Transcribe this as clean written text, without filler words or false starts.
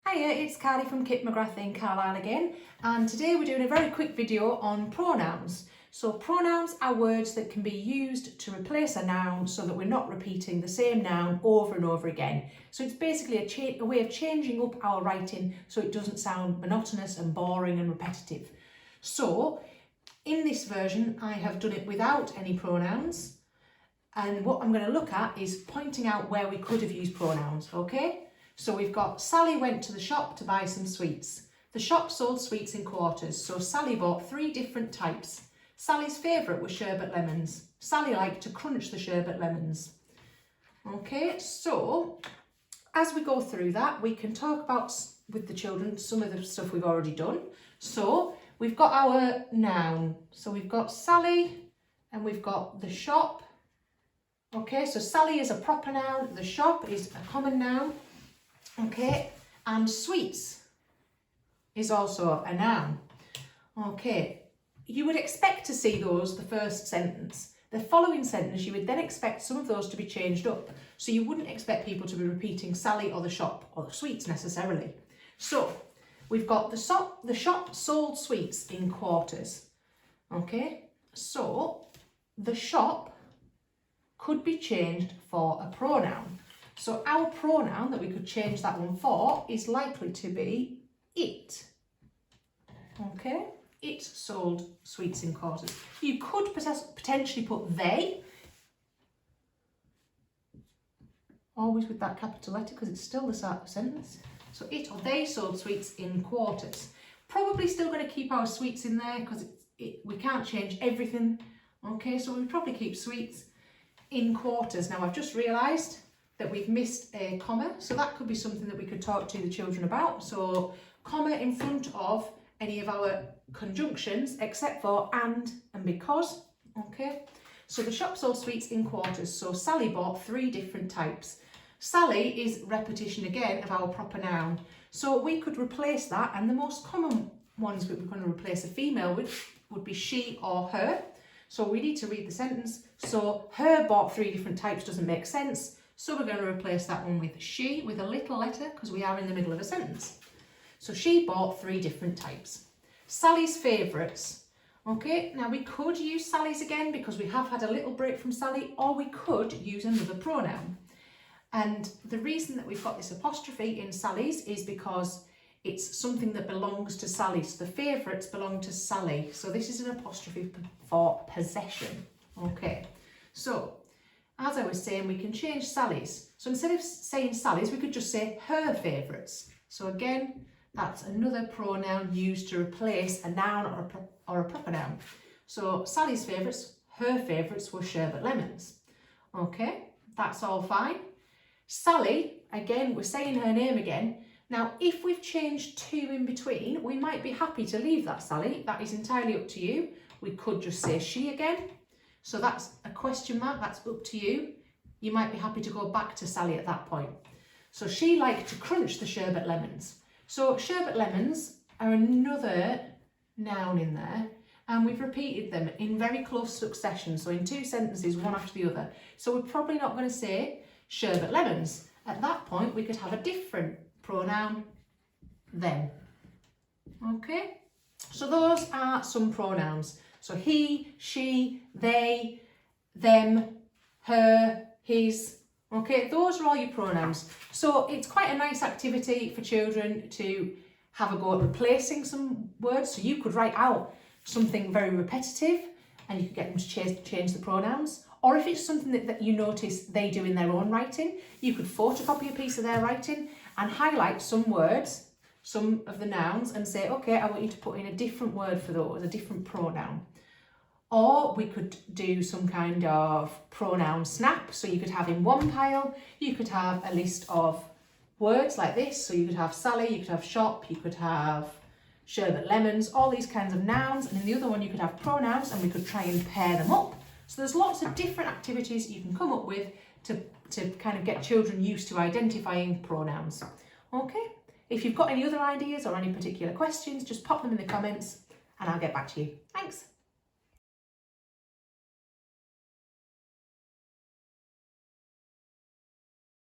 Hiya, it's Carly from Kip McGrath Carlisle again, and today we're doing a very quick video on pronouns. So pronouns are words that can be used to replace a noun so that we're not repeating the same noun over and over again. So it's basically a way of changing up our writing so it doesn't sound monotonous and boring and repetitive. So in this version I have done it without any pronouns, and what I'm going to look at is pointing out where we could have used pronouns, okay? So we've got Sally went to the shop to buy some sweets. The shop sold sweets in quarters, so Sally bought 3 different types. Sally's favourite was sherbet lemons. Sally liked to crunch the sherbet lemons. Okay, so as we go through that, we can talk about with the children some of the stuff we've already done. So we've got our noun. So we've got Sally and we've got the shop. Okay, so Sally is a proper noun, the shop is a common noun. Okay, and sweets is also a noun. Okay, you would expect to see those the first sentence. The following sentence, you would then expect some of those to be changed up. So you wouldn't expect people to be repeating Sally or the shop or the sweets necessarily. So we've got the shop sold sweets in quarters. Okay, so the shop could be changed for a pronoun. So our pronoun that we could change that one for is likely to be it. Okay, it sold sweets in quarters. You could potentially put they, always with that capital letter because it's still the start of the sentence. So it or they sold sweets in quarters. Probably still going to keep our sweets in there because we can't change everything. Okay, so we'll probably keep sweets in quarters. Now I've just realised that we've missed a comma, so that could be something that we could talk to the children about. So comma in front of any of our conjunctions except for and because. Okay, so the shop sold sweets in quarters, so Sally bought 3 different types. Sally is repetition again of our proper noun, so we could replace that, and the most common ones that we're going to replace a female with would be she or her. So we need to read the sentence. So her bought 3 different types doesn't make sense. So we're going to replace that one with she with a little letter because we are in the middle of a sentence. So she bought 3 different types. Sally's favourites. Okay, now we could use Sally's again because we have had a little break from Sally, or we could use another pronoun. And the reason that we've got this apostrophe in Sally's is because it's something that belongs to Sally. So the favourites belong to Sally. So this is an apostrophe for possession. Okay, so as I was saying, we can change Sally's. So instead of saying Sally's, we could just say her favourites. So again, that's another pronoun used to replace a noun or a proper noun. So Sally's favourites, her favourites were sherbet lemons. Okay, that's all fine. Sally, again, we're saying her name again. Now, if we've changed 2 in between, we might be happy to leave that Sally. That is entirely up to you. We could just say she again. So that's a question mark, that's up to you. You might be happy to go back to Sally at that point. So she liked to crunch the sherbet lemons. So sherbet lemons are another noun in there, and we've repeated them in very close succession. So in 2 sentences, one after the other. So we're probably not going to say sherbet lemons. At that point, we could have a different pronoun, them. Okay, so those are some pronouns. So he, she, they, them, her, his. Okay, those are all your pronouns. So it's quite a nice activity for children to have a go at replacing some words. So you could write out something very repetitive and you could get them to change the pronouns. Or if it's something that you notice they do in their own writing, you could photocopy a piece of their writing and highlight some words, some of the nouns, and say, okay, I want you to put in a different word for those, a different pronoun. Or we could do some kind of pronoun snap. So you could have in one pile, you could have a list of words like this. So you could have Sally, you could have shop, you could have sherbet lemons, all these kinds of nouns. And in the other one, you could have pronouns, and we could try and pair them up. So there's lots of different activities you can come up with to kind of get children used to identifying pronouns. Okay, if you've got any other ideas or any particular questions, just pop them in the comments and I'll get back to you. Thanks.